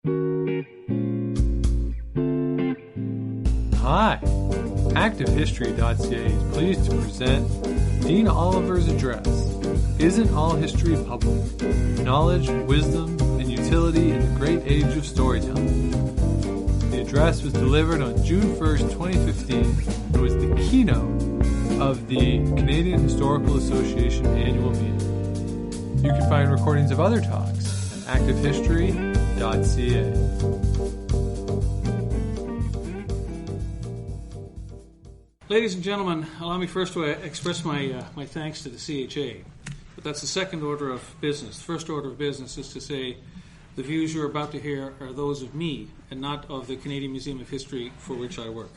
Hi, Activehistory.ca is pleased to present Dean Oliver's address, Isn't All History Public? Knowledge, Wisdom, and Utility in the Great Age of Storytelling. The address was delivered on June 1st, 2015, and was the keynote of the Canadian Historical Association annual meeting. You can find recordings of other talks at Activehistory.ca. Ladies and gentlemen, allow me first to express my thanks to the CHA. But that's the second order of business. The first order of business is to say the views you're about to hear are those of me and not of the Canadian Museum of History for which I work.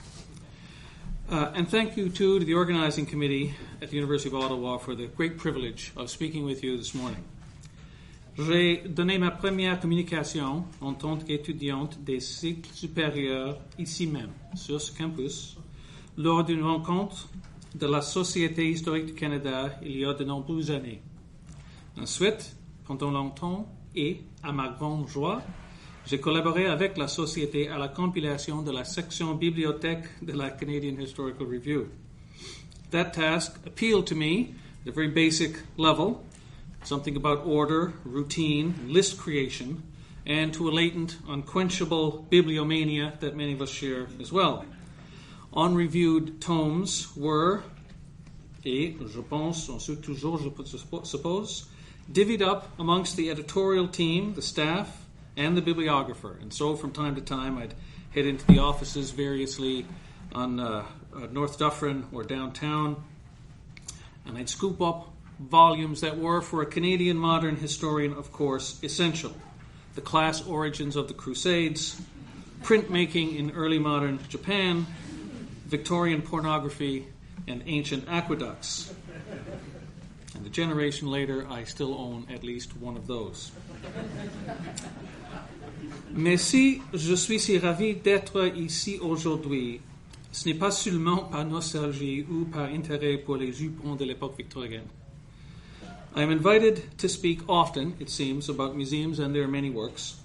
And thank you, too, to the organizing committee at the University of Ottawa for the great privilege of speaking with you this morning. J'ai donné ma première communication en tant qu'étudiante des cycles supérieurs ici même, sur ce campus, lors d'une rencontre de la Société historique du Canada il y a de nombreuses années. Ensuite, pendant longtemps et à ma grande joie, j'ai collaboré avec la Société à la compilation de la section bibliothèque de la Canadian Historical Review. That task appealed to me at a very basic level, something about order, routine, list creation, and to a latent, unquenchable bibliomania that many of us share as well. Unreviewed tomes were, et je pense, ensuite toujours, je suppose, divvied up amongst the editorial team, the staff, and the bibliographer. And so from time to time I'd head into the offices variously on North Dufferin or downtown, and I'd scoop up volumes that were, for a Canadian modern historian, of course, essential. The class origins of the Crusades, printmaking in early modern Japan, Victorian pornography, and ancient aqueducts. And a generation later, I still own at least one of those. Mais si je suis si ravi d'être ici aujourd'hui, ce n'est pas seulement par nostalgie ou par intérêt pour les jupons de l'époque victorienne. I am invited to speak often, it seems, about museums and their many works,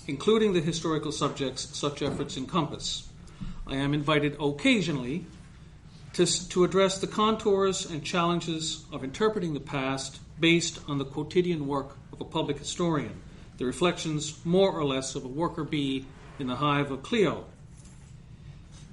including the historical subjects such efforts encompass. I am invited occasionally to address the contours and challenges of interpreting the past based on the quotidian work of a public historian, the reflections more or less of a worker bee in the hive of Clio.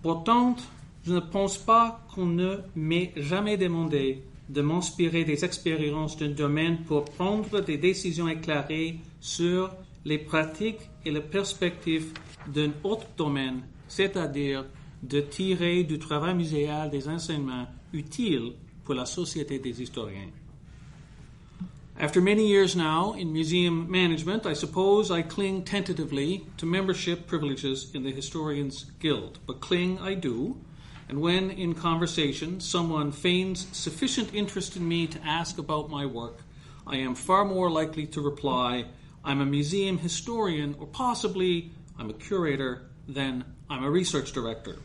Pourtant, je ne pense pas qu'on ne m'ait jamais demandé de m'inspirer des expériences d'un domaine pour prendre des décisions éclairées sur les pratiques et les perspectives d'un autre domaine, c'est-à-dire de tirer du travail muséal des enseignements utiles pour la société des historiens. After many years now in museum management, I suppose I cling tentatively to membership privileges in the Historians Guild. But cling I do, and when in conversation someone feigns sufficient interest in me to ask about my work, I am far more likely to reply, I'm a museum historian, or possibly I'm a curator, than I'm a research director.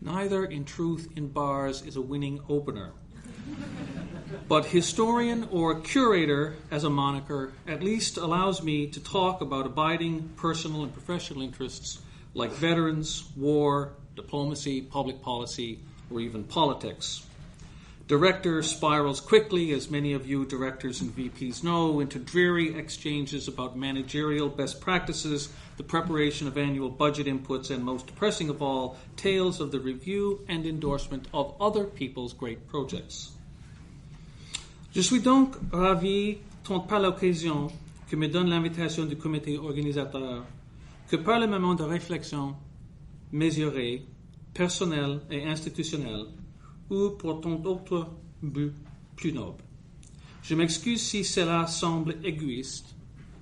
Neither, in truth, in bars is a winning opener. But historian or curator as a moniker at least allows me to talk about abiding personal and professional interests like veterans, war, diplomacy, public policy, or even politics. Director spirals quickly, as many of you directors and VPs know, into dreary exchanges about managerial best practices, the preparation of annual budget inputs, and most depressing of all, tales of the review and endorsement of other people's great projects. Je suis donc ravi, tant par l'occasion que me donne l'invitation du comité organisateur, que par le moment de réflexion mesuré, personnel et institutionnel, ou pour tant d'autres buts plus nobles. Je m'excuse si cela semble égoïste,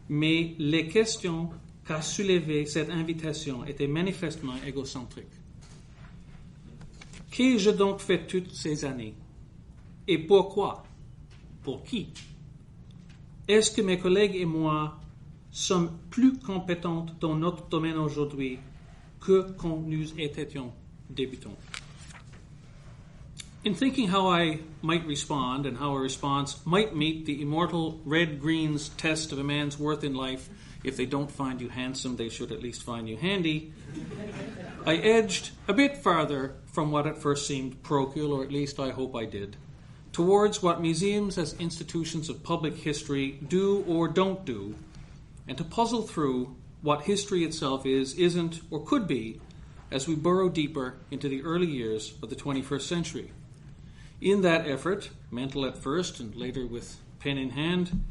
mais les questions qu'a soulevées cette invitation étaient manifestement égocentriques. Qu'ai-je donc fait toutes ces années? Et pourquoi? Pour qui? Est-ce que mes collègues et moi sommes plus compétents dans notre domaine aujourd'hui que quand nous étions débutants? In thinking how I might respond and how a response might meet the immortal Red-Green's test of a man's worth in life if they don't find you handsome, they should at least find you handy, I edged a bit farther from what at first seemed parochial, or at least I hope I did, towards what museums as institutions of public history do or don't do, and to puzzle through what history itself is, isn't, or could be, as we burrow deeper into the early years of the 21st century. In that effort, mental at first and later with pen in hand,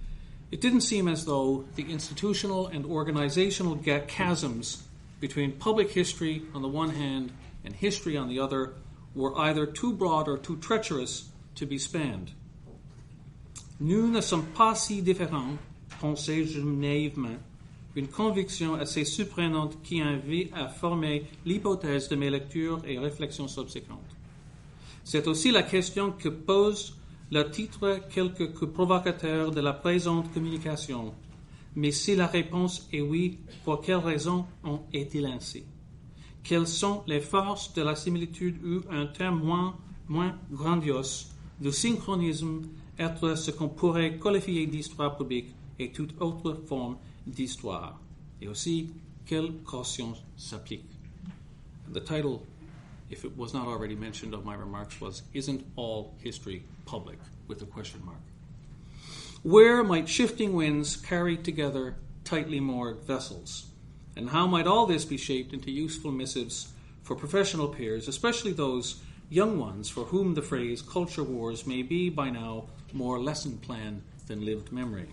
it didn't seem as though the institutional and organizational chasms between public history on the one hand and history on the other were either too broad or too treacherous to be spanned. Nous ne sommes pas si différents, pensais-je naïvement, une conviction assez surprenante qui invite à former l'hypothèse de mes lectures et réflexions subséquentes. C'est aussi la question que pose le titre quelque peu provocateur de la présente communication. Mais si la réponse est oui, pour quelles raisons en est-il ainsi? Quelles sont les forces de la similitude ou un terme moins grandiose du synchronisme être ce qu'on pourrait qualifier d'histoire publique et toute autre forme d'histoire? Et aussi, quelle caution s'applique? The title, if it was not already mentioned of my remarks, was Isn't All History Public? With a question mark. Where might shifting winds carry together tightly moored vessels? And how might all this be shaped into useful missives for professional peers, especially those young ones for whom the phrase culture wars may be by now more lesson plan than lived memory?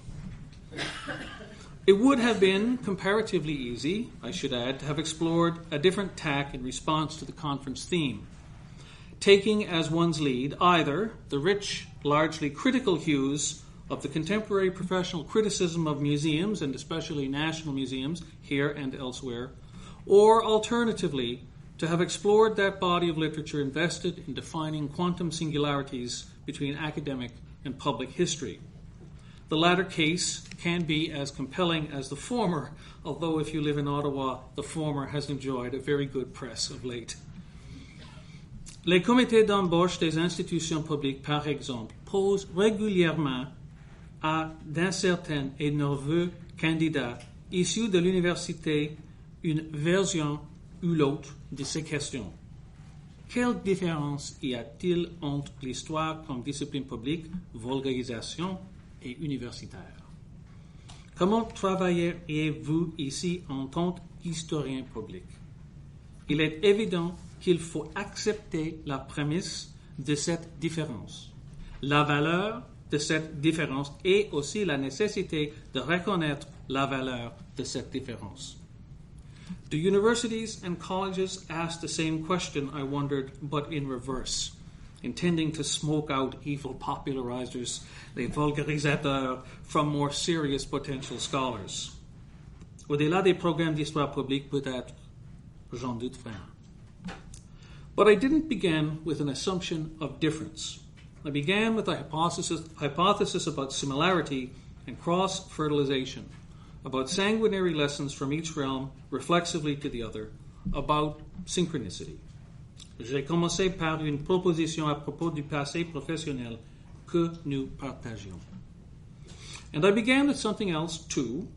It would have been comparatively easy, I should add, to have explored a different tack in response to the conference theme, taking as one's lead either the rich, largely critical hues of the contemporary professional criticism of museums, and especially national museums here and elsewhere, or alternatively, to have explored that body of literature invested in defining quantum singularities between academic and public history. The latter case can be as compelling as the former, although if you live in Ottawa, the former has enjoyed a very good press of late. Les comités d'embauche des institutions publiques, par exemple, posent régulièrement à d'incertains et nerveux candidats issus de l'université une version ou l'autre de ces questions. Quelle différence y a-t-il entre l'histoire comme discipline publique, vulgarisation et universitaire? Comment travailleriez-vous ici en tant qu'historien public? Il est évident qu'il faut accepter la prémisse de cette différence, la valeur de cette différence et aussi la nécessité de reconnaître la valeur de cette différence. Do universities and colleges ask the same question, I wondered, but in reverse, intending to smoke out evil popularizers, les vulgarisateurs, from more serious potential scholars? Au-delà des programmes d'histoire publique, peut-être, j'en doute vraiment. But I didn't begin with an assumption of difference. I began with a hypothesis about similarity and cross-fertilization, about sanguinary lessons from each realm reflexively to the other, about synchronicity. J'ai commencé par une proposition à propos du passé professionnel que nous partagions. And I began with something else, too,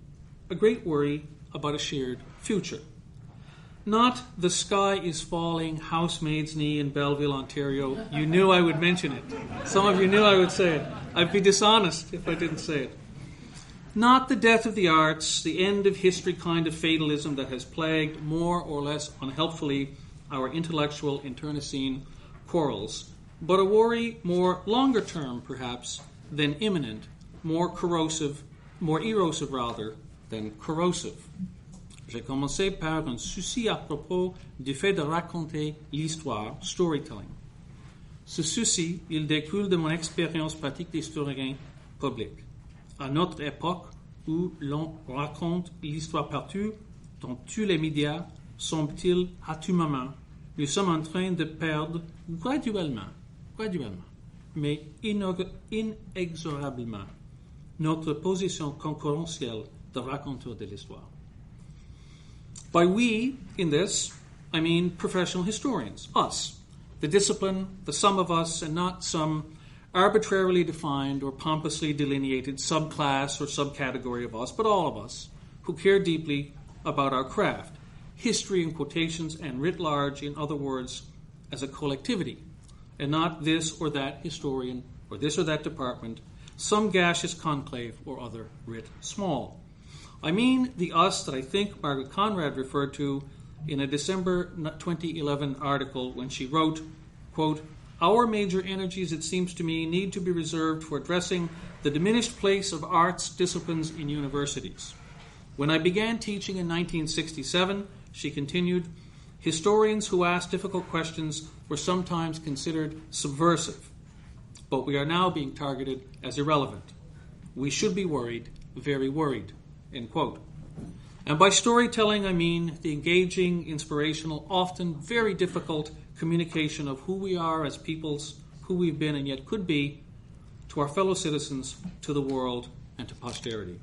a great worry about a shared future. Not the sky is falling, housemaid's knee in Belleville, Ontario. You knew I would mention it. Some of you knew I would say it. I'd be dishonest if I didn't say it. Not the death of the arts, the end of history kind of fatalism that has plagued more or less unhelpfully our intellectual internecine quarrels, but a worry more longer term, perhaps, than imminent, more erosive rather, than corrosive. J'ai commencé par un souci à propos du fait de raconter l'histoire, storytelling. Ce souci, il découle de mon expérience pratique d'historien public. À notre époque où l'on raconte l'histoire partout, dans tous les médias, semble-t-il à tout moment, nous sommes en train de perdre graduellement, mais inexorablement, notre position concurrentielle de raconteur de l'histoire. By we, in this, I mean professional historians, us, the discipline, the sum of us, and not some arbitrarily defined or pompously delineated subclass or subcategory of us, but all of us, who care deeply about our craft, history in quotations and writ large, in other words, as a collectivity, and not this or that historian or this or that department, some gaseous conclave or other writ small. I mean the us that I think Margaret Conrad referred to in a December 2011 article when she wrote, quote, "Our major energies, it seems to me, need to be reserved for addressing the diminished place of arts disciplines in universities. When I began teaching in 1967," she continued, "historians who asked difficult questions were sometimes considered subversive, but we are now being targeted as irrelevant. We should be worried, very worried," end quote. And by storytelling, I mean the engaging, inspirational, often very difficult communication of who we are as peoples, who we've been and yet could be, to our fellow citizens, to the world, and to posterity.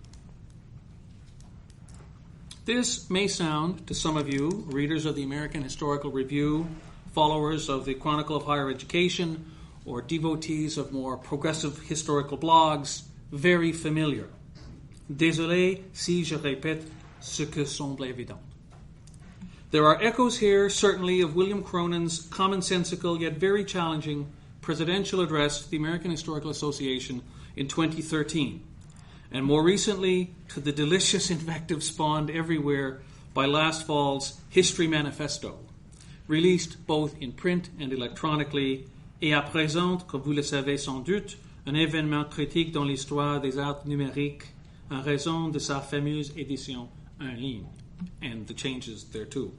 This may sound, to some of you, readers of the American Historical Review, followers of the Chronicle of Higher Education, or devotees of more progressive historical blogs, very familiar. Désolé si je répète ce que semble évident. There are echoes here, certainly, of William Cronin's commonsensical yet very challenging presidential address to the American Historical Association in 2013, and more recently to the delicious invective spawned everywhere by last fall's History Manifesto, released both in print and electronically, et à présent, comme vous le savez sans doute, un événement critique dans l'histoire des arts numériques en raison de sa fameuse édition en ligne, and the changes thereto.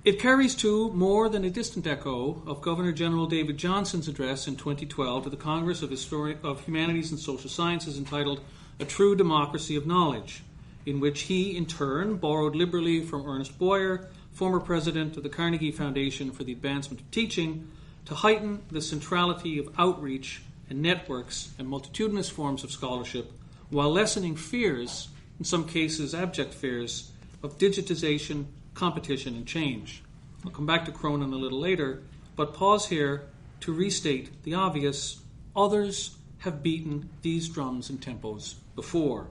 It carries, too, more than a distant echo of Governor General David Johnson's address in 2012 to the Congress of Humanities and Social Sciences entitled A True Democracy of Knowledge, in which he, in turn, borrowed liberally from Ernest Boyer, former president of the Carnegie Foundation for the Advancement of Teaching, to heighten the centrality of outreach and networks and multitudinous forms of scholarship, while lessening fears, in some cases abject fears, of digitization, competition, and change. I'll come back to Cronin a little later, but pause here to restate the obvious: others have beaten these drums and tempos before.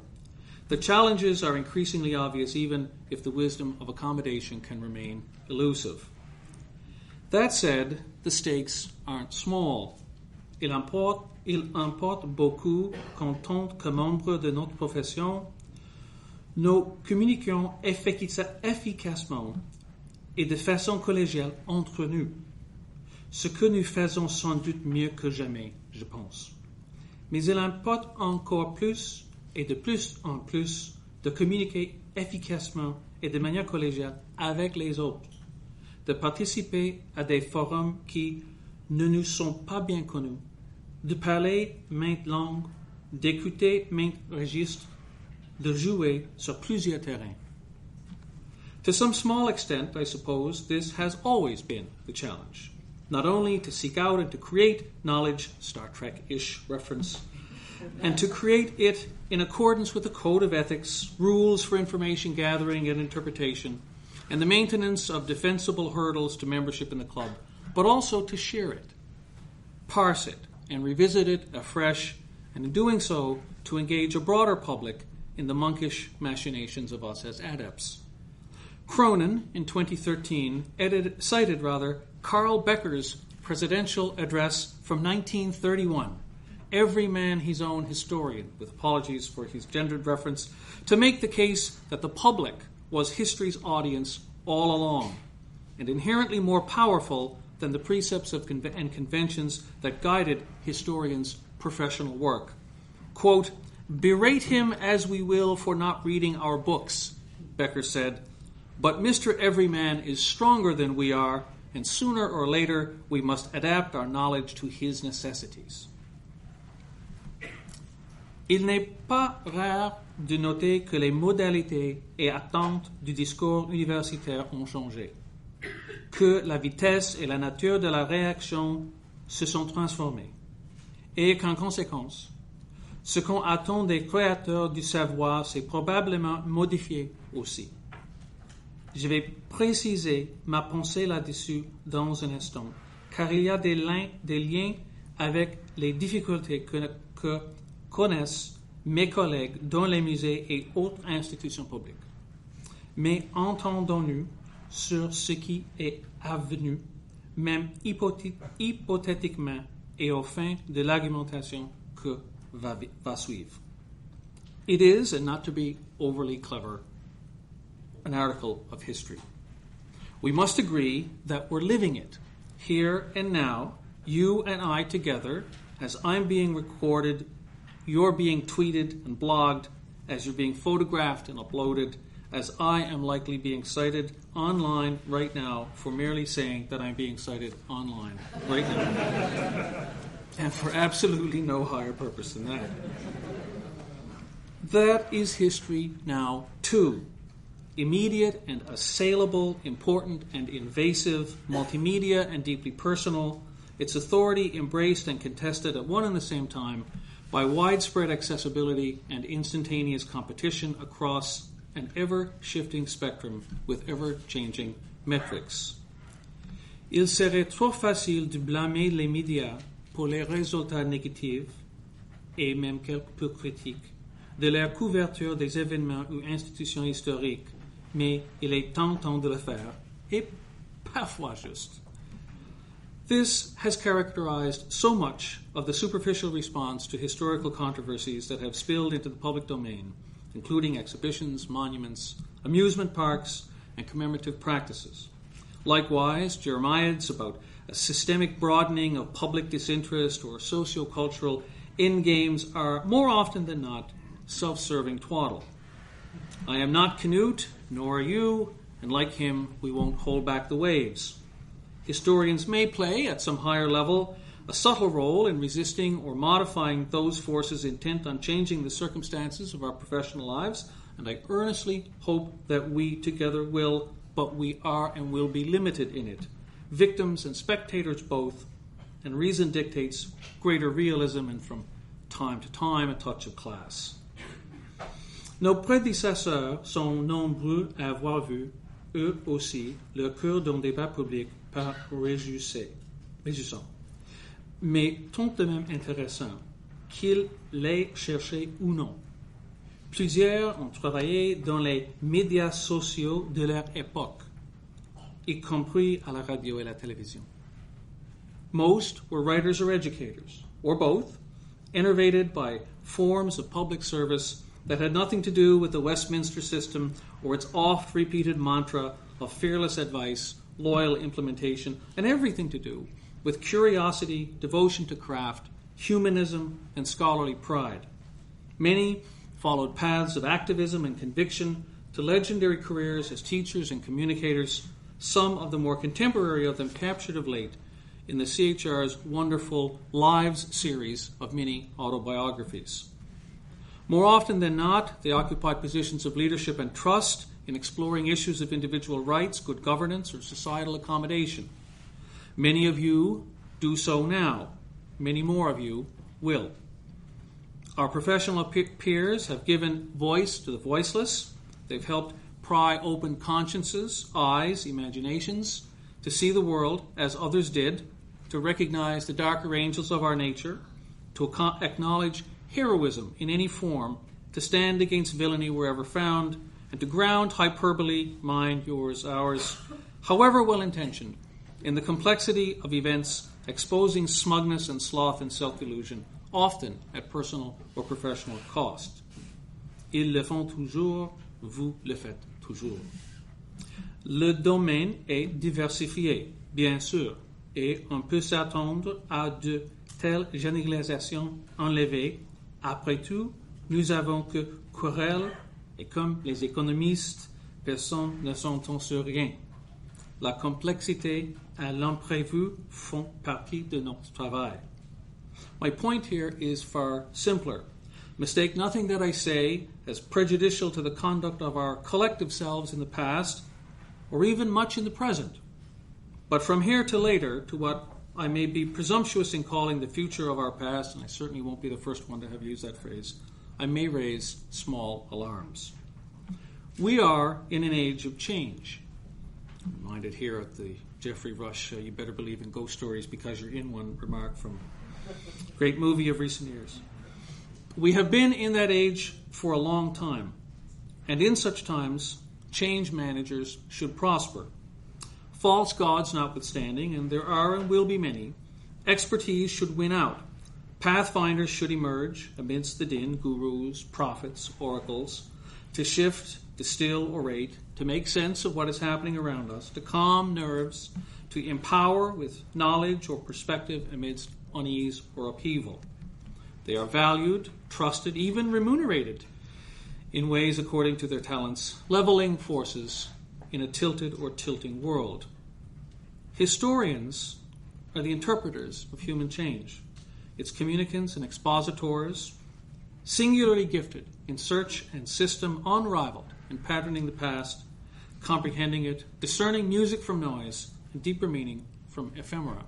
The challenges are increasingly obvious even if the wisdom of accommodation can remain elusive. That said, the stakes aren't small. Il importe beaucoup qu'en tant que membre de notre profession, nous communiquions efficacement et de façon collégiale entre nous, ce que nous faisons sans doute mieux que jamais, je pense. Mais il importe encore plus et de plus en plus de communiquer efficacement et de manière collégiale avec les autres, de participer à des forums qui ne nous sont pas bien connus, de parler maintes langues, d'écouter maintes registres, de jouer sur plusieurs terrains. To some small extent, I suppose, this has always been the challenge. Not only to seek out and to create knowledge, Star Trek-ish reference, and to create it in accordance with the code of ethics, rules for information gathering and interpretation, and the maintenance of defensible hurdles to membership in the club, but also to share it, parse it, and revisit it afresh, and in doing so, to engage a broader public in the monkish machinations of us as adepts. Cronin, in 2013, cited Carl Becker's presidential address from 1931, "Every man his own historian," with apologies for his gendered reference, to make the case that the public was history's audience all along, and inherently more powerful than the precepts and conventions that guided historians' professional work. Quote, "Berate him as we will for not reading our books," Becker said, "but Mr. Everyman is stronger than we are, and sooner or later we must adapt our knowledge to his necessities." Il n'est pas rare de noter que les modalités et attentes du discours universitaire ont changé, que la vitesse et la nature de la réaction se sont transformées, et qu'en conséquence, ce qu'on attend des créateurs du savoir s'est probablement modifié aussi. Je vais préciser ma pensée là-dessus dans un instant, car il y a des liens avec les difficultés que connaissent mes collègues dans les musées et autres institutions publiques. Mais entendons-nous sur ce qui est avenu, même hypothétiquement et au fin de l'argumentation que va suivre. It is, and not to be overly clever, an article of history. We must agree that we're living it, here and now, you and I together, as I'm being recorded, you're being tweeted and blogged, as you're being photographed and uploaded, as I am likely being cited online right now for merely saying that I'm being cited online right now. And for absolutely no higher purpose than that. That is history now, too. Immediate and assailable, important and invasive, multimedia and deeply personal, its authority embraced and contested at one and the same time by widespread accessibility and instantaneous competition across an ever-shifting spectrum with ever-changing metrics. Il serait trop facile de blâmer les médias pour les résultats négatifs, et même quelque peu critiques, de leur couverture des événements ou institutions historiques, mais il est tentant de le faire, et parfois juste. This has characterized so much of the superficial response to historical controversies that have spilled into the public domain, including exhibitions, monuments, amusement parks, and commemorative practices. Likewise, jeremiads about a systemic broadening of public disinterest or socio-cultural endgames are, more often than not, self-serving twaddle. I am not Keynote, nor are you, and like him, we won't hold back the waves. Historians may play, at some higher level, a subtle role in resisting or modifying those forces intent on changing the circumstances of our professional lives, and I earnestly hope that we together will, but we are and will be limited in it, victims and spectators both, and reason dictates greater realism and from time to time a touch of class. Nos prédécesseurs sont nombreux à avoir vu, eux aussi, leur cœur d'un débat public par réjouissant, mais tant de même intéressant qu'ils l'aient cherché ou non. Plusieurs ont travaillé dans les médias sociaux de leur époque, y compris à la radio et la télévision. Most were writers or educators, or both, enervated by forms of public service that had nothing to do with the Westminster system or its oft-repeated mantra of fearless advice, loyal implementation, and everything to do with curiosity, devotion to craft, humanism, and scholarly pride. Many followed paths of activism and conviction to legendary careers as teachers and communicators, some of the more contemporary of them captured of late in the CHR's wonderful Lives series of mini autobiographies. More often than not, they occupied positions of leadership and trust in exploring issues of individual rights, good governance, or societal accommodation. Many of you do so now. Many more of you will. Our professional peers have given voice to the voiceless. They've helped pry open consciences, eyes, imaginations, to see the world as others did, to recognize the darker angels of our nature, to acknowledge heroism in any form, to stand against villainy wherever found, and to ground hyperbole, mine, yours, ours, however well-intentioned, in the complexity of events exposing smugness and sloth and self-delusion, often at personal or professional cost. Ils le font toujours, vous le faites toujours. Le domaine est diversifié, bien sûr, et on peut s'attendre à de telles généralisations enlevées. Après tout, nous avons que querelle, et comme les économistes, personne ne s'entend sur rien. La complexité et l'imprévu font partie de notre travail. My point here is far simpler. Mistake nothing that I say as prejudicial to the conduct of our collective selves in the past, or even much in the present. But from here to later, to what I may be presumptuous in calling the future of our past, and I certainly won't be the first one to have used that phrase, I may raise small alarms. We are in an age of change. I'm reminded here at the Jeffrey Rush, you better believe in ghost stories because you're in one remark from a great movie of recent years. We have been in that age for a long time, and in such times, change managers should prosper. False gods notwithstanding, and there are and will be many, expertise should win out. Pathfinders should emerge amidst the din, gurus, prophets, oracles, to shift, distill, orate, to make sense of what is happening around us, to calm nerves, to empower with knowledge or perspective amidst unease or upheaval. They are valued, trusted, even remunerated in ways according to their talents, leveling forces in a tilted or tilting world. Historians are the interpreters of human change, its communicants and expositors, singularly gifted in search and system unrivaled in patterning the past, comprehending it, discerning music from noise, and deeper meaning from ephemera.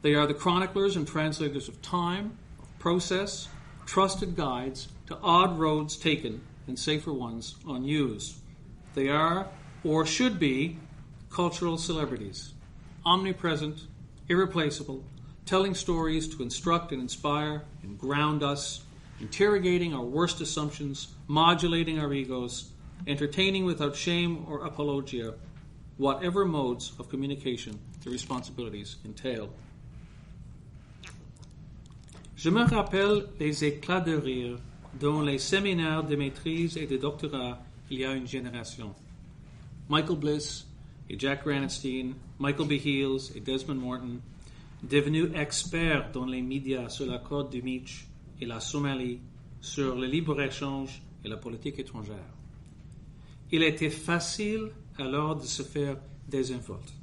They are the chroniclers and translators of time, of process, trusted guides to odd roads taken and safer ones unused. They are, or should be, cultural celebrities, omnipresent, irreplaceable, telling stories to instruct and inspire and ground us, interrogating our worst assumptions, modulating our egos, entertaining without shame or apologia, whatever modes of communication the responsibilities entail. Je me rappelle les éclats de rire dans les séminaires de maîtrise et de doctorat il y a une génération. Michael Bliss et Jack Granatstein, Michael B. Heels et Desmond Morton, devenus experts dans les médias sur la côte du Mitch et la Somalie, sur le libre-échange et la politique étrangère. Il était facile alors de se faire désinvolte.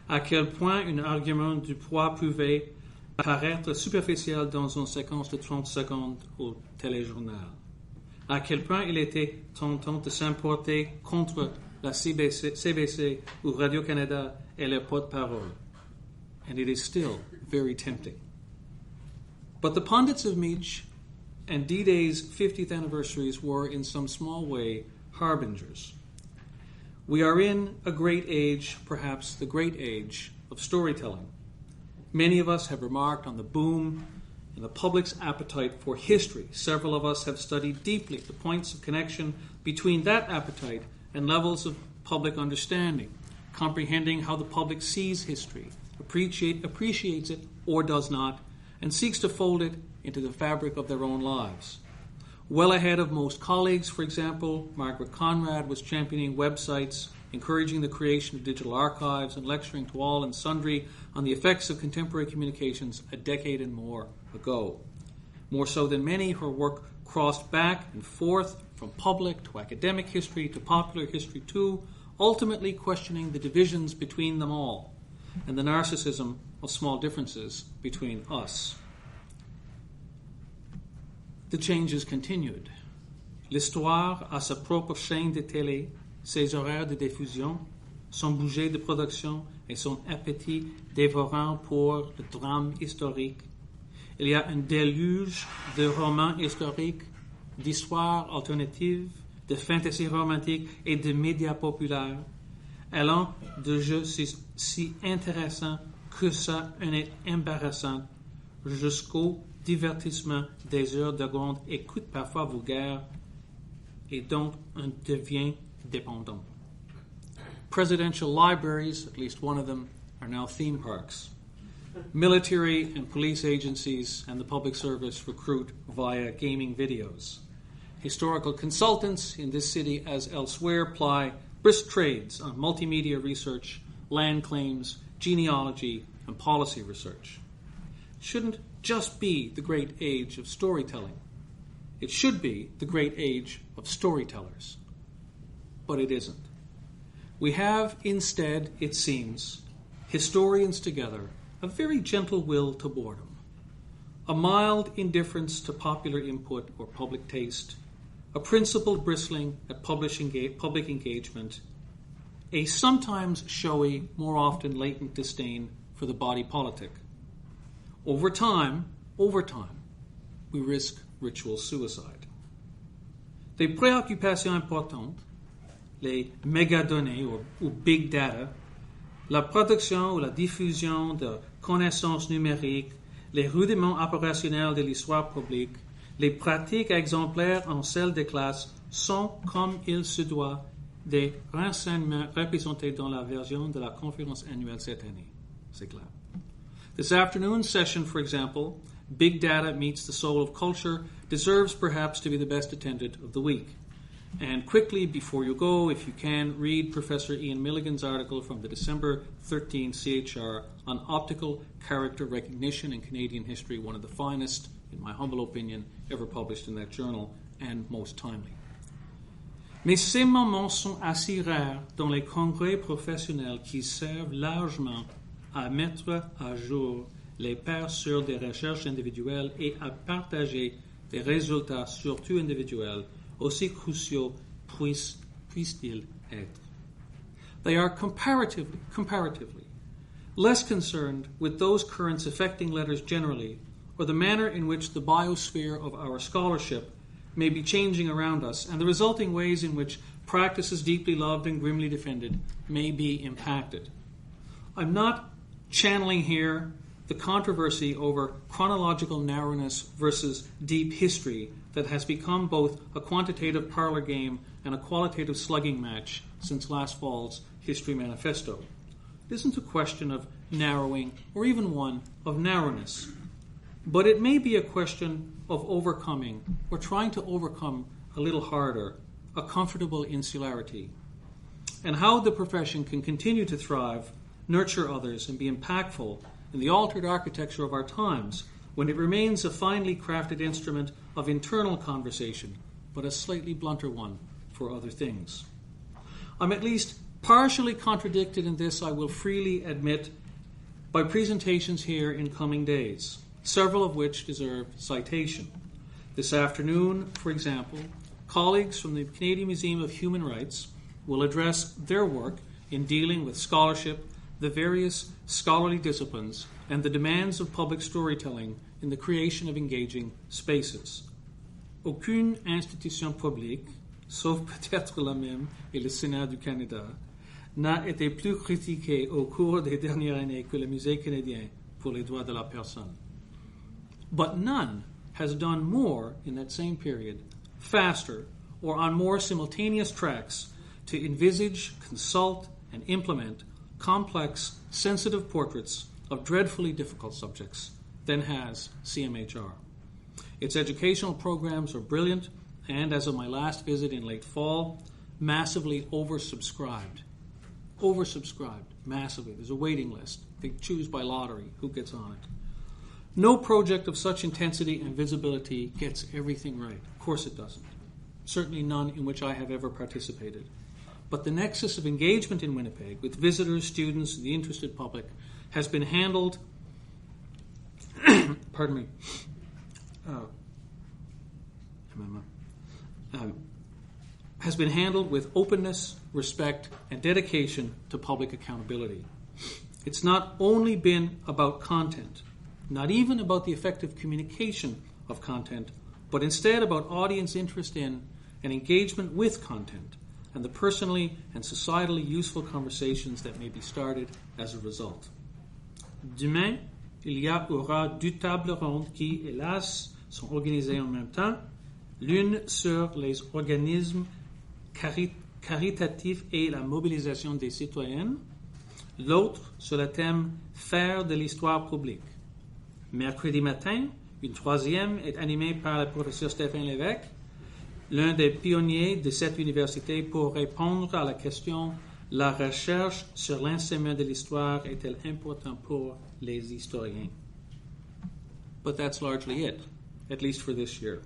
À quel point un argument du poids pouvait paraître superficiel dans une séquence de 30 secondes au téléjournal. À quel point il était tentant de s'importer contre la CBC ou Radio-Canada et leur porte-parole. And it is still very tempting. But the pundits of Meech and D-Day's 50th anniversaries were, in some small way, harbingers. We are in a great age, perhaps the great age, of storytelling. Many of us have remarked on the boom in the public's appetite for history. Several of us have studied deeply the points of connection between that appetite and levels of public understanding, comprehending how the public sees history, appreciates it or does not, and seeks to fold it into the fabric of their own lives. Well ahead of most colleagues, for example, Margaret Conrad was championing websites, encouraging the creation of digital archives, and lecturing to all and sundry on the effects of contemporary communications a decade and more ago. More so than many, her work crossed back and forth from public to academic history to popular history too, ultimately questioning the divisions between them all and the narcissism of small differences between us. The changes continued. L'histoire a sa propre chaîne de télé, ses horaires de diffusion, son budget de production et son appétit dévorant pour le drame historique. Il y a un déluge de romans historiques, d'histoires alternatives, de fantasy romantique et de médias populaires, allant de jeux si intéressants que ça en est embarrassant, jusqu'au divertissement des heures de grande écoute parfois vulgaire et dont on devient dépendant. Presidential libraries, at least one of them, are now theme parks. Military and police agencies and the public service recruit via gaming videos. Historical consultants in this city as elsewhere ply brisk trades on multimedia research, land claims, genealogy, and policy research. It shouldn't just be the great age of storytelling. It should be the great age of storytellers. But it isn't. We have instead, it seems, historians together, a very gentle will to boredom, a mild indifference to popular input or public taste, a principled bristling at public engagement, a sometimes showy, more often latent disdain for the body politic. Over time, we risk ritual suicide. Des préoccupations importantes, les mégadonnées ou big data, la production ou la diffusion de connaissances numériques, les rudiments opérationnels de l'histoire publique, Les pratiques exemplaires en salle de classe sont, comme il se doit, des renseignements représentés dans la version de la conférence annuelle cette année. C'est clair. This afternoon's session, for example, Big Data Meets the Soul of Culture, deserves perhaps to be the best attended of the week. And quickly, before you go, if you can, read Professor Ian Milligan's article from the December 13 CHR on optical character recognition in Canadian history, one of the finest, in my humble opinion, ever published in that journal, and most timely. Mais ces moments sont assez rares dans les congrès professionnels qui servent largement à mettre à jour les pairs sur des recherches individuelles et à partager des résultats, surtout individuels, aussi cruciaux puissent-ils être. They are comparatively less concerned with those currents affecting letters generally, or the manner in which the biosphere of our scholarship may be changing around us, and the resulting ways in which practices deeply loved and grimly defended may be impacted. I'm not channeling here the controversy over chronological narrowness versus deep history that has become both a quantitative parlor game and a qualitative slugging match since last fall's History Manifesto. It isn't a question of narrowing or even one of narrowness, but it may be a question of overcoming or trying to overcome a little harder a comfortable insularity, and how the profession can continue to thrive, nurture others, and be impactful in the altered architecture of our times when it remains a finely crafted instrument of internal conversation, but a slightly blunter one for other things. I'm at least partially contradicted in this, I will freely admit, by presentations here in coming days, several of which deserve citation. This afternoon, for example, colleagues from the Canadian Museum of Human Rights will address their work in dealing with scholarship, the various scholarly disciplines, and the demands of public storytelling in the creation of engaging spaces. Aucune institution publique, sauf peut-être la même et le Sénat du Canada, n'a été plus critiquée au cours des dernières années que le Musée canadien pour les droits de la personne. But none has done more in that same period, faster, or on more simultaneous tracks to envisage, consult, and implement complex, sensitive portraits of dreadfully difficult subjects than has CMHR. Its educational programs are brilliant and, as of my last visit in late fall, massively oversubscribed. Oversubscribed, massively. There's a waiting list. They choose by lottery who gets on it. No project of such intensity and visibility gets everything right. Of course it doesn't. Certainly none in which I have ever participated. But the nexus of engagement in Winnipeg with visitors, students, and the interested public has been handled pardon me, has been handled with openness, respect, and dedication to public accountability. It's not only been about content, not even about the effective communication of content, but instead about audience interest in and engagement with content, and the personally and societally useful conversations that may be started as a result. Demain, il y aura deux tables rondes qui, hélas, sont organisées en même temps, l'une sur les organismes caritatifs et la mobilisation des citoyennes, l'autre sur le thème « Faire de l'histoire publique ». Mercredi matin, une troisième est animée par le professeur Stéphane Lévesque, l'un des pionniers de cette université, pour répondre à la question « La recherche sur l'enseignement de l'histoire est-elle importante pour les historiens ?» But that's largely it, at least for this year.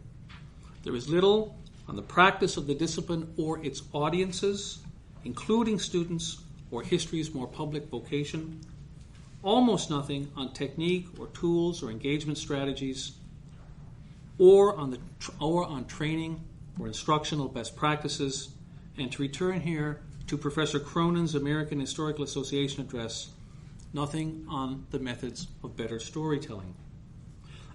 There is little on the practice of the discipline or its audiences, including students or history's more public vocation, almost nothing on technique or tools or engagement strategies, or on training or instructional best practices, and to return here to Professor Cronin's American Historical Association address, nothing on the methods of better storytelling.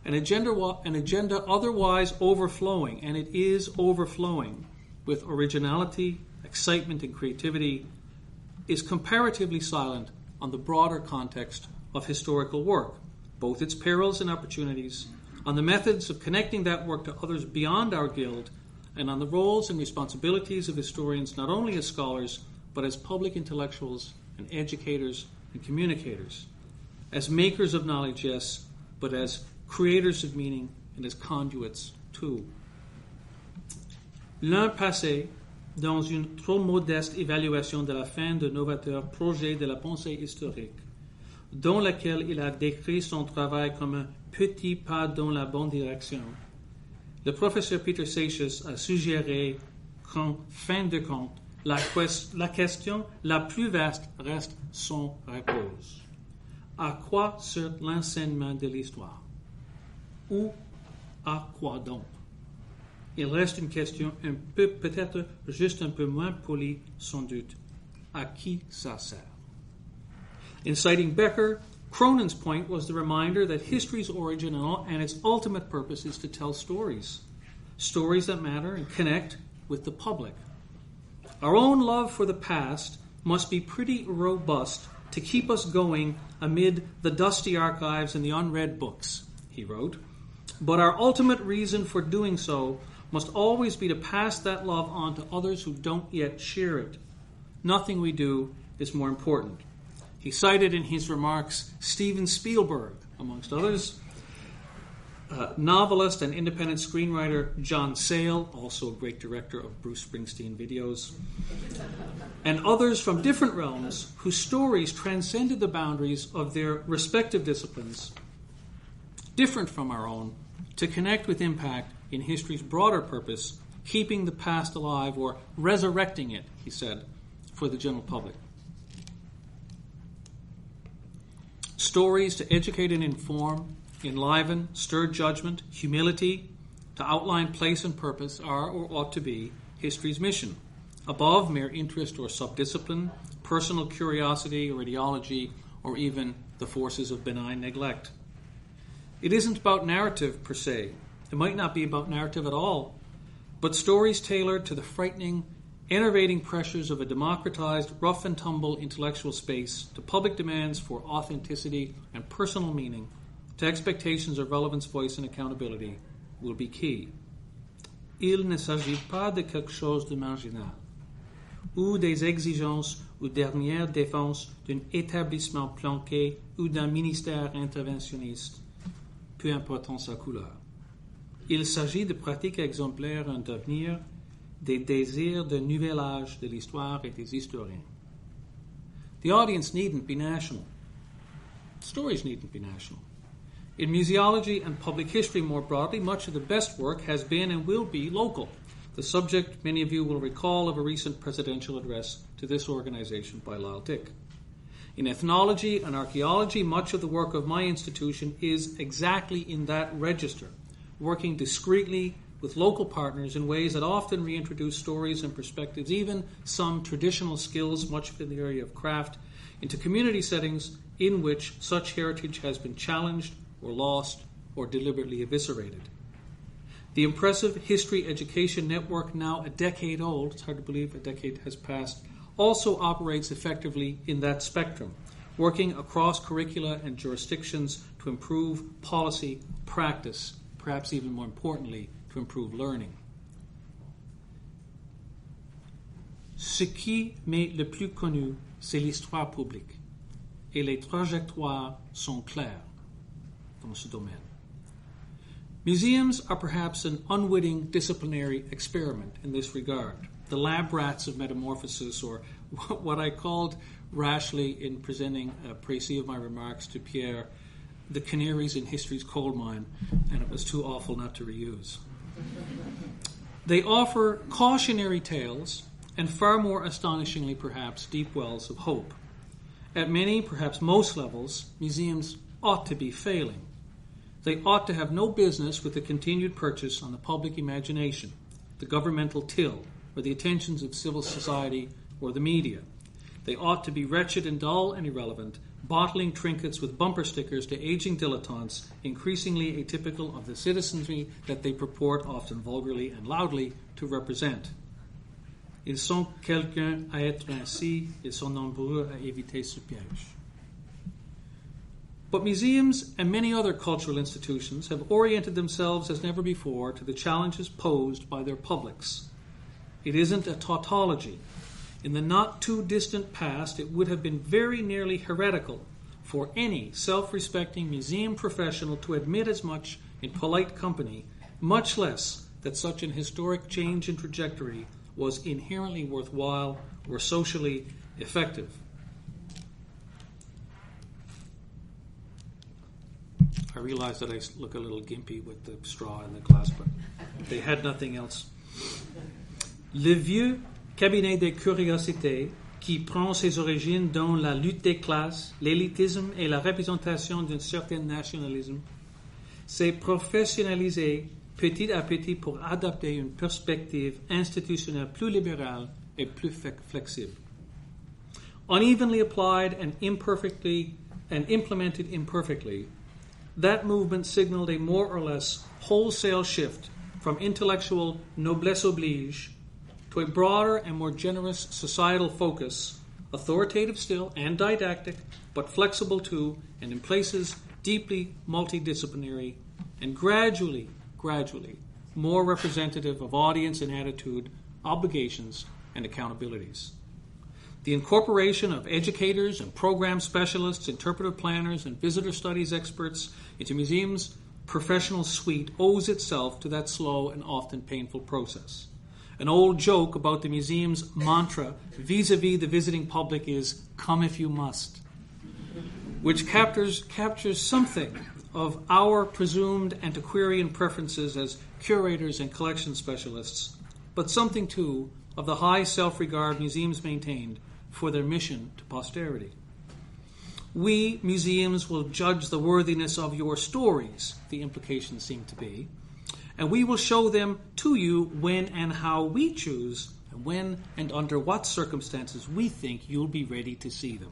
An agenda otherwise overflowing, and it is overflowing, with originality, excitement, and creativity, is comparatively silent on the broader context of historical work, both its perils and opportunities, on the methods of connecting that work to others beyond our guild, and on the roles and responsibilities of historians not only as scholars, but as public intellectuals and educators and communicators, as makers of knowledge, yes, but as creators of meaning and as conduits too. L'un passé dans une trop modeste évaluation de la fin de novateur projet de la pensée historique, dans laquelle il a décrit son travail comme un petit pas dans la bonne direction. Le professeur Peter Seixas a suggéré qu'en fin de compte, la question la plus vaste reste sans réponse. À quoi sert l'enseignement de l'histoire? Ou à quoi donc? Il reste une question peut-être juste un peu moins polie, sans doute. À qui ça sert? In citing Becker, Cronin's point was the reminder that history's origin and its ultimate purpose is to tell stories. Stories that matter and connect with the public. Our own love for the past must be pretty robust to keep us going amid the dusty archives and the unread books, he wrote. But our ultimate reason for doing so must always be to pass that love on to others who don't yet share it. Nothing we do is more important. He cited in his remarks Steven Spielberg, amongst others, novelist and independent screenwriter John Sayles, also a great director of Bruce Springsteen videos, and others from different realms whose stories transcended the boundaries of their respective disciplines, different from our own, to connect with impact in history's broader purpose, keeping the past alive or resurrecting it, he said, for the general public. Stories to educate and inform, enliven, stir judgment, humility, to outline place and purpose are or ought to be history's mission, above mere interest or subdiscipline, personal curiosity or ideology, or even the forces of benign neglect. It isn't about narrative per se. It might not be about narrative at all, but stories tailored to the frightening, enervating pressures of a democratized, rough and tumble intellectual space, to public demands for authenticity and personal meaning, to expectations of relevance, voice, and accountability, will be key. Il ne s'agit pas de quelque chose de marginal, ou des exigences ou dernières défenses d'un établissement planqué ou d'un ministère interventionniste, peu importe sa couleur. Il s'agit de pratiques exemplaires en devenir, des désirs de nouvel âge de l'histoire et des historiens. The audience needn't be national. Stories needn't be national. In museology and public history more broadly, much of the best work has been and will be local. The subject, many of you will recall, of a recent presidential address to this organization by Lyle Dick. In ethnology and archaeology, much of the work of my institution is exactly in that register, working discreetly with local partners in ways that often reintroduce stories and perspectives, even some traditional skills, much in the area of craft, into community settings in which such heritage has been challenged or lost or deliberately eviscerated. The impressive history education network, now a decade old, it's hard to believe a decade has passed, also operates effectively in that spectrum, working across curricula and jurisdictions to improve policy, practice, perhaps even more importantly, to improve learning. Ce qui m'est le plus connu, c'est l'histoire publique, et les trajectoires sont claires dans ce domaine. Museums are perhaps an unwitting disciplinary experiment in this regard, the lab rats of metamorphosis, or what I called rashly in presenting a précis of my remarks to Pierre, the canaries in history's coal mine, and it was too awful not to reuse. They offer cautionary tales and far more astonishingly perhaps deep wells of hope. At many, perhaps most levels, museums ought to be failing. They ought to have no business with the continued purchase on the public imagination, the governmental till, or the attentions of civil society or the media. They ought to be wretched and dull and irrelevant, bottling trinkets with bumper stickers to aging dilettantes, increasingly atypical of the citizenry that they purport, often vulgarly and loudly, to represent. Ils sont quelqu'un à être ainsi, ils sont nombreux à éviter ce piège. But museums and many other cultural institutions have oriented themselves as never before to the challenges posed by their publics. It isn't a tautology. In the not-too-distant past, it would have been very nearly heretical for any self-respecting museum professional to admit as much in polite company, much less that such an historic change in trajectory was inherently worthwhile or socially effective. I realize that I look a little gimpy with the straw in the glass, but they had nothing else. Le vieux cabinet des curiosités, qui prend ses origines dans la lutte des classes, l'élitisme et la représentation d'un certain nationalisme, s'est professionnalisé petit à petit pour adopter une perspective institutionnelle plus libérale et plus flexible. Unevenly applied and implemented imperfectly, that movement signaled a more or less wholesale shift from intellectual noblesse oblige to a broader and more generous societal focus, authoritative still and didactic, but flexible too, and in places deeply multidisciplinary, and gradually, more representative of audience and attitude, obligations, and accountabilities. The incorporation of educators and program specialists, interpretive planners, and visitor studies experts into museums' professional suite owes itself to that slow and often painful process. An old joke about the museum's mantra vis-a-vis the visiting public is, "Come if you must," which captures something of our presumed antiquarian preferences as curators and collection specialists, but something, too, of the high self-regard museums maintained for their mission to posterity. We, museums, will judge the worthiness of your stories, the implications seem to be, and we will show them to you when and how we choose, and when and under what circumstances we think you'll be ready to see them.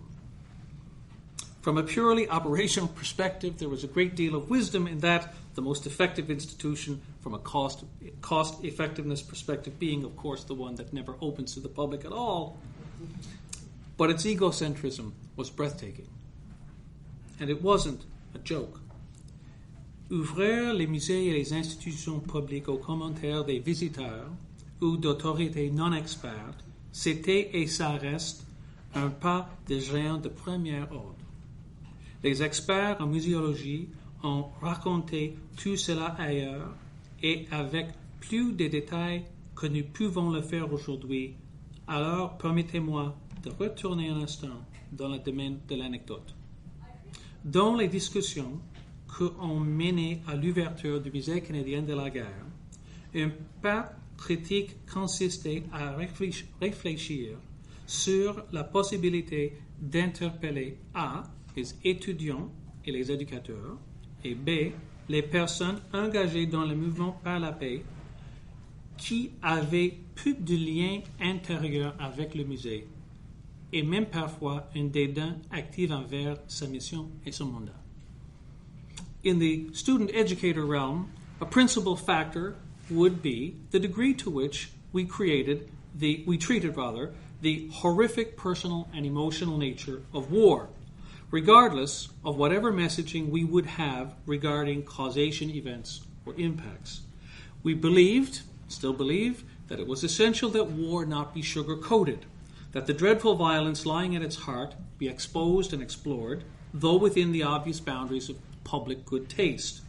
From a purely operational perspective, there was a great deal of wisdom in that, the most effective institution from a cost effectiveness perspective being, of course, the one that never opens to the public at all. But its egocentrism was breathtaking. And it wasn't a joke. Ouvrir les musées et les institutions publiques aux commentaires des visiteurs ou d'autorités non expertes, c'était et ça reste un pas de géant de premier ordre. Les experts en muséologie ont raconté tout cela ailleurs et avec plus de détails que nous pouvons le faire aujourd'hui. Alors, permettez-moi de retourner un instant dans le domaine de l'anecdote. Dans les discussions qu'on menait à l'ouverture du Musée canadien de la guerre, un pas critique consistait à réfléchir sur la possibilité d'interpeller A, les étudiants et les éducateurs, et B, les personnes engagées dans le mouvement par la paix qui avaient peu de liens intérieurs avec le musée et même parfois un dédain actif envers sa mission et son mandat. In the student-educator realm, a principal factor would be the degree to which we treated the horrific personal and emotional nature of war, regardless of whatever messaging we would have regarding causation events or impacts. We still believe, that it was essential that war not be sugar-coated, that the dreadful violence lying at its heart be exposed and explored, though within the obvious boundaries of public good taste.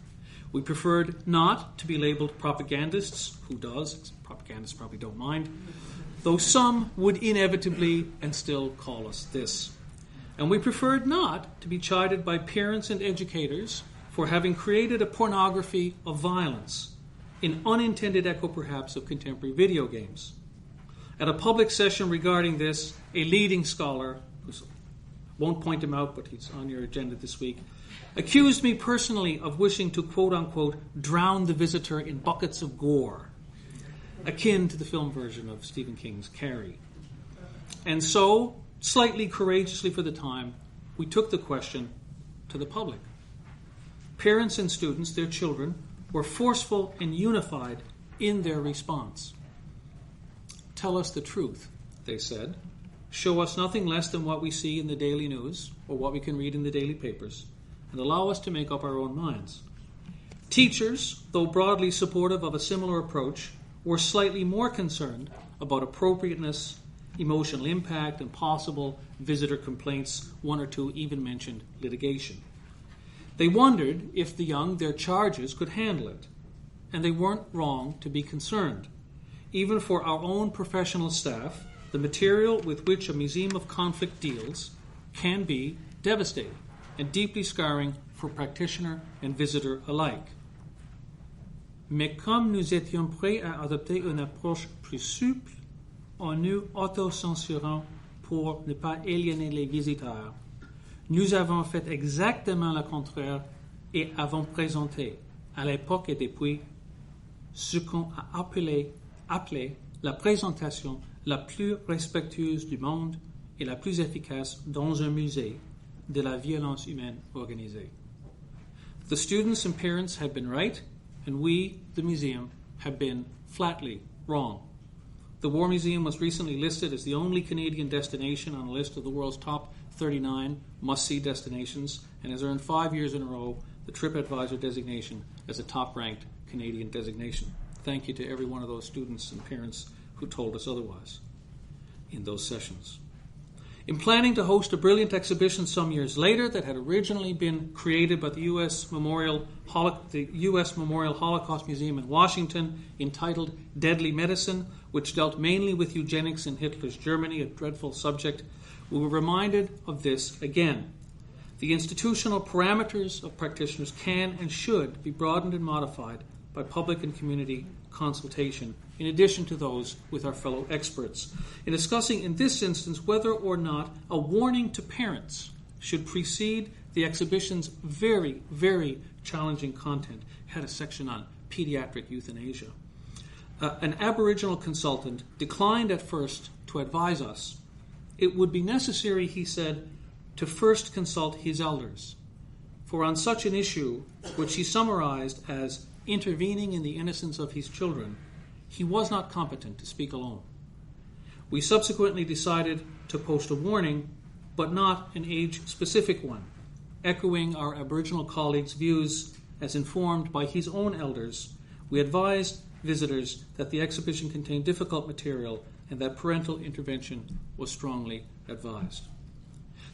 We preferred not to be labeled propagandists. Who does? Propagandists probably don't mind. Though some would inevitably and still call us this. And we preferred not to be chided by parents and educators for having created a pornography of violence, an unintended echo perhaps of contemporary video games. At a public session regarding this, a leading scholar, who won't point him out but he's on your agenda this week, accused me personally of wishing to quote-unquote drown the visitor in buckets of gore, akin to the film version of Stephen King's Carrie. And so, slightly courageously for the time, we took the question to the public. Parents and students, their children, were forceful and unified in their response. Tell us the truth, they said. Show us nothing less than what we see in the daily news or what we can read in the daily papers. and allow us to make up our own minds. Teachers, though broadly supportive of a similar approach, were slightly more concerned about appropriateness, emotional impact, and possible visitor complaints. One or two even mentioned litigation. They wondered if the young, their charges, could handle it, and they weren't wrong to be concerned. Even for our own professional staff, the material with which a museum of conflict deals can be devastating and deeply scarring for practitioner and visitor alike. Mais comme nous étions prêts à adopter une approche plus souple, en nous autocensurant pour ne pas aliéner les visiteurs, nous avons fait exactement le contraire et avons présenté, à l'époque et depuis, ce qu'on a appelé la présentation la plus respectueuse du monde et la plus efficace dans un musée de la violence humaine organisée. The students and parents had been right, and we, the museum, have been flatly wrong. The War Museum was recently listed as the only Canadian destination on a list of the world's top 39 must-see destinations, and has earned 5 years in a row the TripAdvisor designation as a top-ranked Canadian designation. Thank you to every one of those students and parents who told us otherwise in those sessions. In planning to host a brilliant exhibition some years later that had originally been created by the U.S. Memorial Holocaust Museum in Washington, entitled Deadly Medicine, which dealt mainly with eugenics in Hitler's Germany, a dreadful subject, we were reminded of this again. The institutional parameters of practitioners can and should be broadened and modified by public and community consultation, in addition to those with our fellow experts. In discussing in this instance whether or not a warning to parents should precede the exhibition's very, very challenging content. It had a section on pediatric euthanasia. An Aboriginal consultant declined at first to advise us. It would be necessary, he said, to first consult his elders, for on such an issue, which he summarized as intervening in the innocence of his children, he was not competent to speak alone. We subsequently decided to post a warning, but not an age-specific one, echoing our Aboriginal colleagues' views as informed by his own elders. We advised visitors that the exhibition contained difficult material and that parental intervention was strongly advised.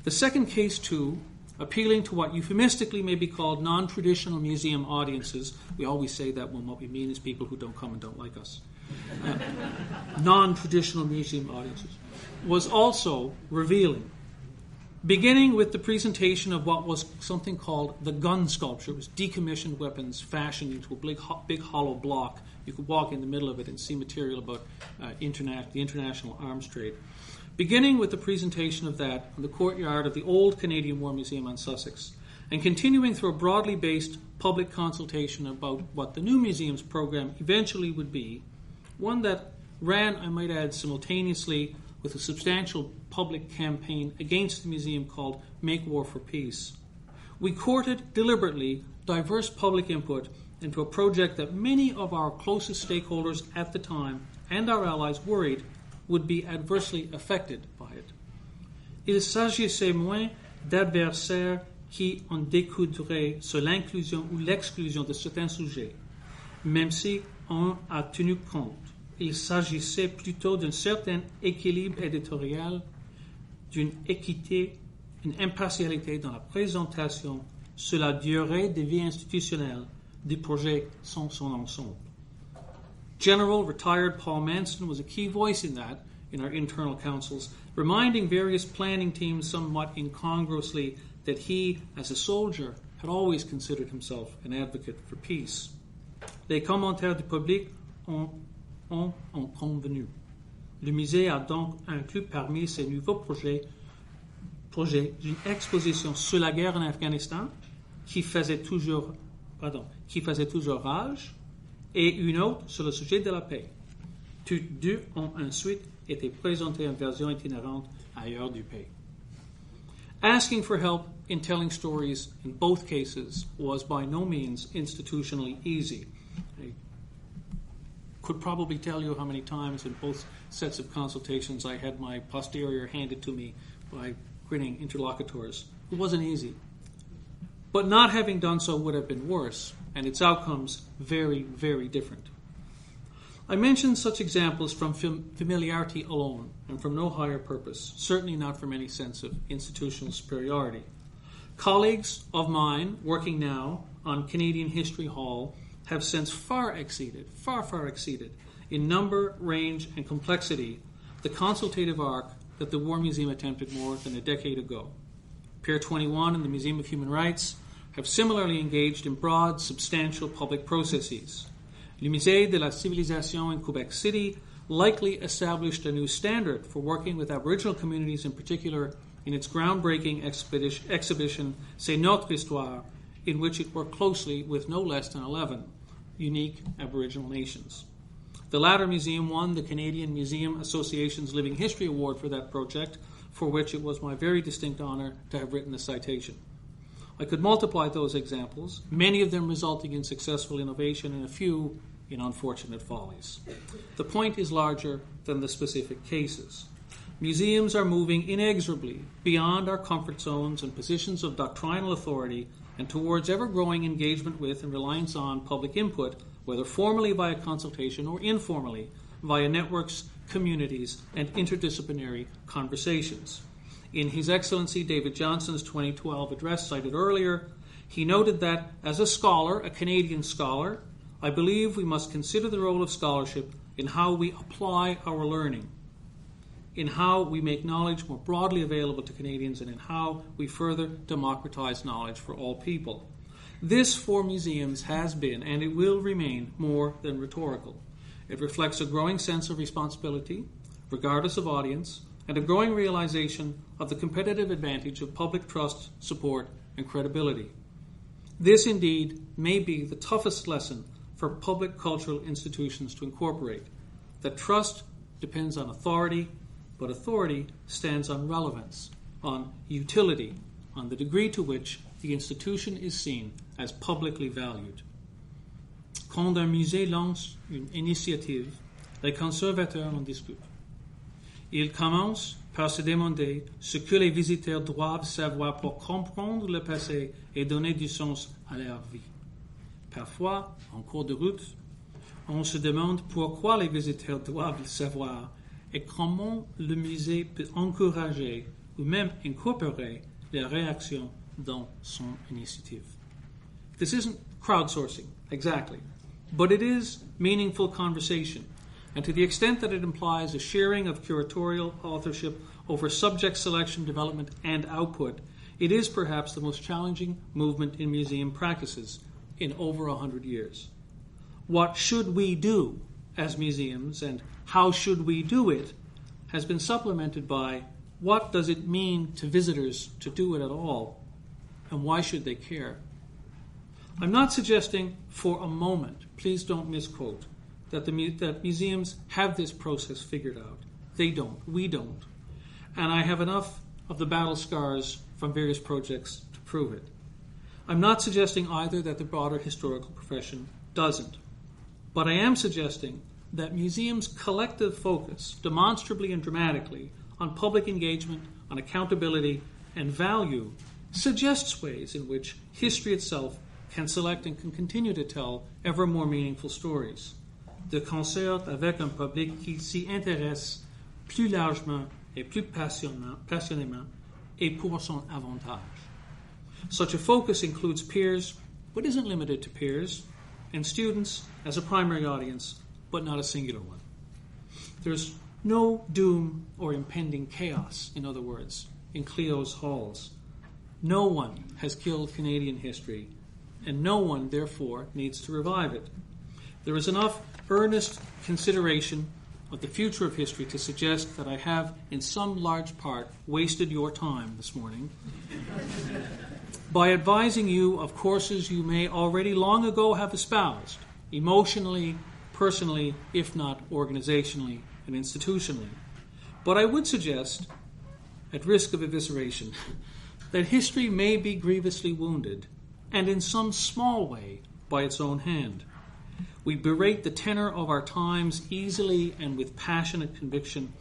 The second case, too, appealing to what euphemistically may be called non-traditional museum audiences. We always say that when what we mean is people who don't come and don't like us. Non-traditional museum audiences was also revealing, beginning with the presentation of what was something called the gun sculpture. It was decommissioned weapons fashioned into a big hollow block. You could walk in the middle of it and see material about the international arms trade. Beginning with the presentation of that in the courtyard of the old Canadian War Museum on Sussex, and continuing through a broadly based public consultation about what the new museum's program eventually would be, one that ran, I might add, simultaneously with a substantial public campaign against the museum called Make War for Peace. We courted deliberately diverse public input into a project that many of our closest stakeholders at the time and our allies worried would be adversely affected by it. Il s'agissait moins d'adversaires qui en découdraient sur l'inclusion ou l'exclusion de certains sujets, même si on a tenu compte. Il s'agissait plutôt d'un certain équilibre éditorial, d'une équité, une impartialité dans la présentation sur la durée de vie institutionnelle du projet sans son ensemble. General retired Paul Manson was a key voice in our internal councils, reminding various planning teams somewhat incongruously that he, as a soldier, had always considered himself an advocate for peace. Les commentaires du public ont convenu. Le musée a donc inclus parmi ses nouveaux projets une exposition sur la guerre en Afghanistan qui faisait toujours rage, et une autre sur le sujet de la paix. Toutes deux ont ensuite été présentées en version itinérante ailleurs du pays. Asking for help in telling stories in both cases was by no means institutionally easy. I could probably tell you how many times in both sets of consultations I had my posterior handed to me by grinning interlocutors. It wasn't easy. But not having done so would have been worse, and its outcomes very, very different. I mention such examples from familiarity alone and from no higher purpose, certainly not from any sense of institutional superiority. Colleagues of mine working now on Canadian History Hall have since far exceeded in number, range, and complexity the consultative arc that the War Museum attempted more than a decade ago. Pier 21 and the Museum of Human Rights have similarly engaged in broad, substantial public processes. Le Musée de la Civilisation in Quebec City likely established a new standard for working with Aboriginal communities in particular in its groundbreaking exhibition C'est Notre Histoire, in which it worked closely with no less than 11 unique Aboriginal nations. The latter museum won the Canadian Museum Association's Living History Award for that project, for which it was my very distinct honor to have written the citation. I could multiply those examples, many of them resulting in successful innovation and a few in unfortunate follies. The point is larger than the specific cases. Museums are moving inexorably beyond our comfort zones and positions of doctrinal authority and towards ever-growing engagement with and reliance on public input, whether formally via consultation or informally via networks, communities, and interdisciplinary conversations. In His Excellency David Johnson's 2012 address cited earlier, he noted that, as a scholar, a Canadian scholar, I believe we must consider the role of scholarship in how we apply our learning, in how we make knowledge more broadly available to Canadians, and in how we further democratize knowledge for all people. This, for museums, has been, and it will remain, more than rhetorical. It reflects a growing sense of responsibility, regardless of audience, and a growing realization of the competitive advantage of public trust, support, and credibility. This, indeed, may be the toughest lesson for public cultural institutions to incorporate, that trust depends on authority, but authority stands on relevance, on utility, on the degree to which the institution is seen as publicly valued. Quand un musée lance une initiative, les conservateurs en discutent. Il commence par se demander ce que les visiteurs doivent savoir pour comprendre le passé et donner du sens à leur vie. Parfois, en cours de route, on se demande pourquoi les visiteurs doivent le savoir et comment le musée peut encourager ou même incorporer les réactions dans son initiative. This isn't crowdsourcing, exactly, but it is meaningful conversation. And to the extent that it implies a sharing of curatorial authorship over subject selection, development, and output, it is perhaps the most challenging movement in museum practices in over 100 years. What should we do as museums, and how should we do it, has been supplemented by what does it mean to visitors to do it at all, and why should they care? I'm not suggesting for a moment, please don't misquote, that museums have this process figured out. They don't. We don't. And I have enough of the battle scars from various projects to prove it. I'm not suggesting either that the broader historical profession doesn't. But I am suggesting that museums' collective focus, demonstrably and dramatically, on public engagement, on accountability, and value, suggests ways in which history itself can select and can continue to tell ever more meaningful stories. De concert avec un public qui s'y intéresse plus largement et plus passionnément et pour son avantage. Such a focus includes peers, but isn't limited to peers, and students as a primary audience, but not a singular one. There's no doom or impending chaos, in other words, in Clio's halls. No one has killed Canadian history, and no one, therefore, needs to revive it. There is enough earnest consideration of the future of history to suggest that I have, in some large part, wasted your time this morning by advising you of courses you may already long ago have espoused, emotionally, personally, if not organizationally and institutionally. But I would suggest, at risk of evisceration, that history may be grievously wounded, and in some small way by its own hand. We berate the tenor of our times easily and with passionate conviction,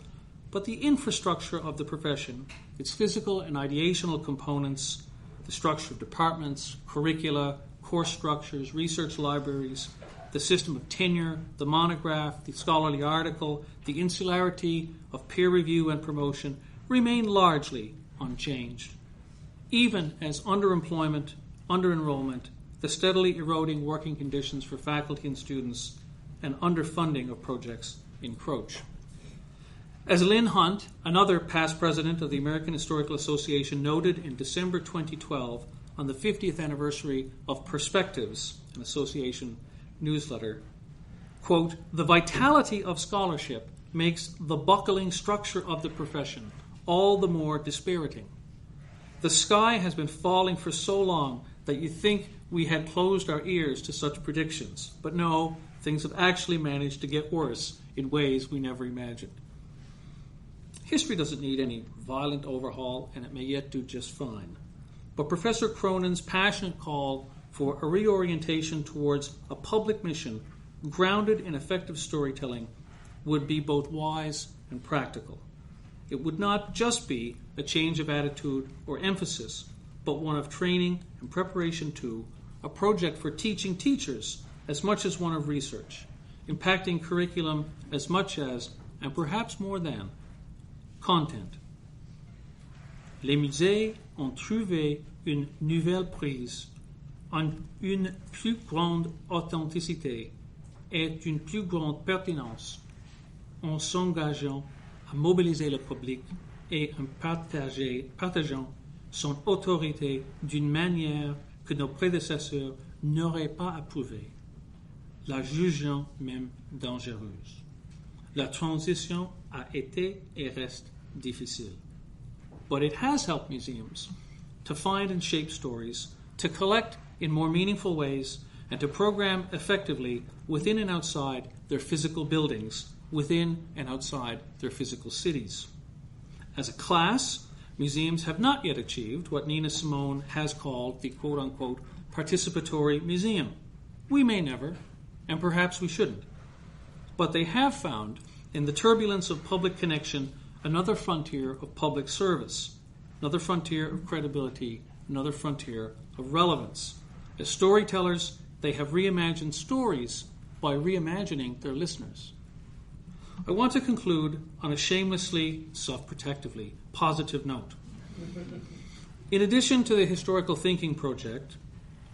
but the infrastructure of the profession, its physical and ideational components, the structure of departments, curricula, course structures, research libraries, the system of tenure, the monograph, the scholarly article, the insularity of peer review and promotion remain largely unchanged, even as underemployment, underenrollment, the steadily eroding working conditions for faculty and students, and underfunding of projects encroach. As Lynn Hunt, another past president of the American Historical Association, noted in December 2012 on the 50th anniversary of Perspectives, an association newsletter, quote, "The vitality of scholarship makes the buckling structure of the profession all the more dispiriting. The sky has been falling for so long that you think we had closed our ears to such predictions. But no, things have actually managed to get worse in ways we never imagined." History doesn't need any violent overhaul, and it may yet do just fine. But Professor Cronin's passionate call for a reorientation towards a public mission grounded in effective storytelling would be both wise and practical. It would not just be a change of attitude or emphasis, but one of training and preparation to a project for teaching teachers as much as one of research, impacting curriculum as much as, and perhaps more than, content. Les musées ont trouvé une nouvelle prise, une plus grande authenticité et une plus grande pertinence en s'engageant à mobiliser le public et en partageant son autorité d'une manière que nos prédécesseurs n'auraient pas approuvée, la jugeant même dangereuse. La transition a été et reste difficile. But it has helped museums to find and shape stories, to collect in more meaningful ways, and to program effectively within and outside their physical buildings, within and outside their physical cities. As a class, museums have not yet achieved what Nina Simone has called the quote-unquote participatory museum. We may never, and perhaps we shouldn't. But they have found, in the turbulence of public connection, another frontier of public service, another frontier of credibility, another frontier of relevance. As storytellers, they have reimagined stories by reimagining their listeners. I want to conclude on a shamelessly, self-protectively positive note. In addition to the Historical Thinking Project,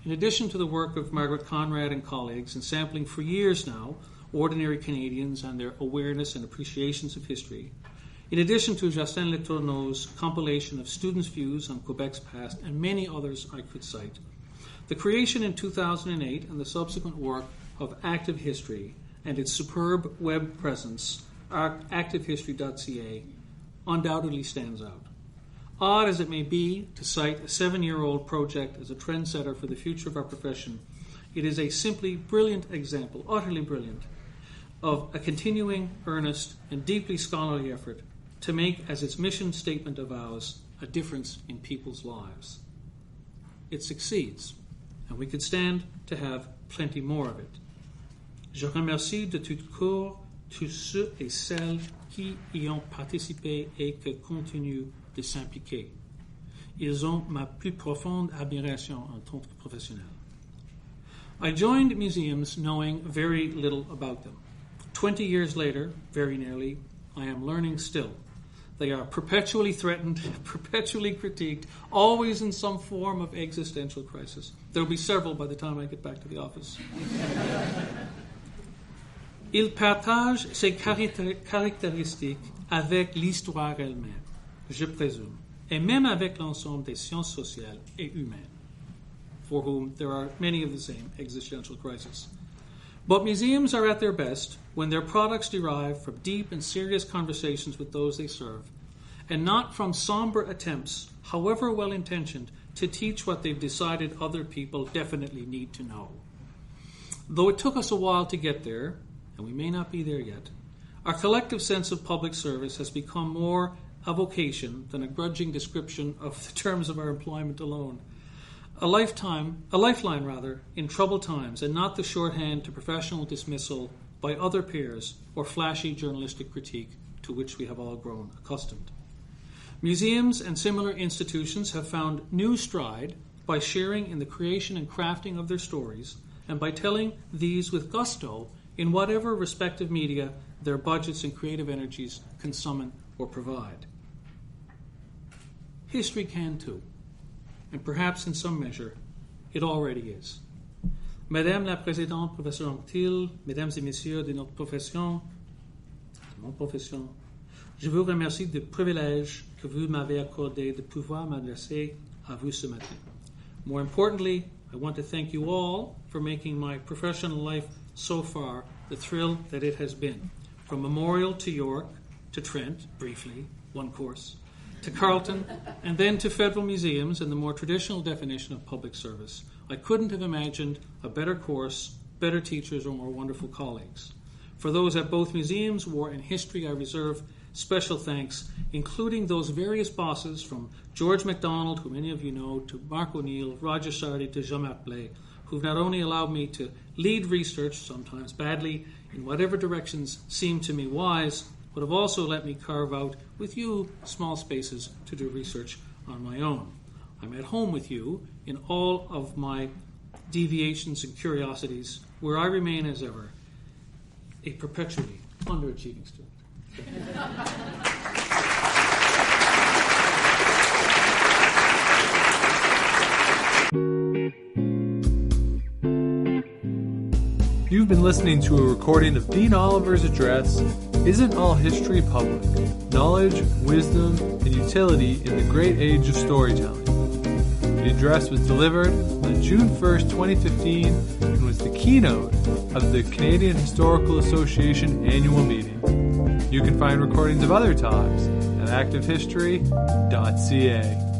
in addition to the work of Margaret Conrad and colleagues in sampling for years now ordinary Canadians and their awareness and appreciations of history, in addition to Justin Letourneau's compilation of students' views on Quebec's past and many others I could cite, the creation in 2008 and the subsequent work of Active History and its superb web presence, Activehistory.ca, undoubtedly stands out. Odd as it may be to cite a 7-year-old project as a trendsetter for the future of our profession, it is a simply brilliant example, utterly brilliant, of a continuing, earnest, and deeply scholarly effort to make, as its mission statement avows, a difference in people's lives. It succeeds, and we could stand to have plenty more of it. Je remercie de tout cœur tous ceux et celles qui y ont participé et qui continuent de s'impliquer. Ils ont ma plus profonde admiration en tant que professionnel. I joined museums knowing very little about them. 20 years later, very nearly, I am learning still. They are perpetually threatened, perpetually critiqued, always in some form of existential crisis. There will be several by the time I get back to the office. Ils partagent ces caractéristiques avec l'histoire elle-même, je présume, et même avec l'ensemble des sciences sociales et humaines, for whom there are many of the same existential crises. But museums are at their best when their products derive from deep and serious conversations with those they serve, and not from somber attempts, however well-intentioned, to teach what they've decided other people definitely need to know. Though it took us a while to get there, and we may not be there yet, our collective sense of public service has become more a vocation than a grudging description of the terms of our employment alone. A lifeline, in troubled times, and not the shorthand to professional dismissal by other peers or flashy journalistic critique to which we have all grown accustomed. Museums and similar institutions have found new stride by sharing in the creation and crafting of their stories and by telling these with gusto in whatever respective media their budgets and creative energies can summon or provide. History can too, and perhaps in some measure, it already is. Madame la Présidente, Professeur Anctil, Mesdames et Messieurs de notre profession, de mon profession, je vous remercie du privilège que vous m'avez accordé de pouvoir m'adresser à vous ce matin. More importantly, I want to thank you all for making my professional life so far the thrill that it has been. From Memorial to York, to Trent, briefly, one course, to Carleton, and then to federal museums and the more traditional definition of public service. I couldn't have imagined a better course, better teachers, or more wonderful colleagues. For those at both museums, war and history, I reserve special thanks, including those various bosses from George MacDonald, who many of you know, to Mark O'Neill, Roger Sardi, to Jean-Marc Blais, who've not only allowed me to lead research, sometimes badly, in whatever directions seem to me wise, but have also let me carve out with you small spaces to do research on my own. I'm at home with you in all of my deviations and curiosities, where I remain as ever a perpetually underachieving student. You've been listening to a recording of Dean Oliver's address, Isn't All History Public? Knowledge, Wisdom, and Utility in the Great Age of Storytelling. The address was delivered on June 1st, 2015, and was the keynote of the Canadian Historical Association annual meeting. You can find recordings of other talks at Activehistory.ca.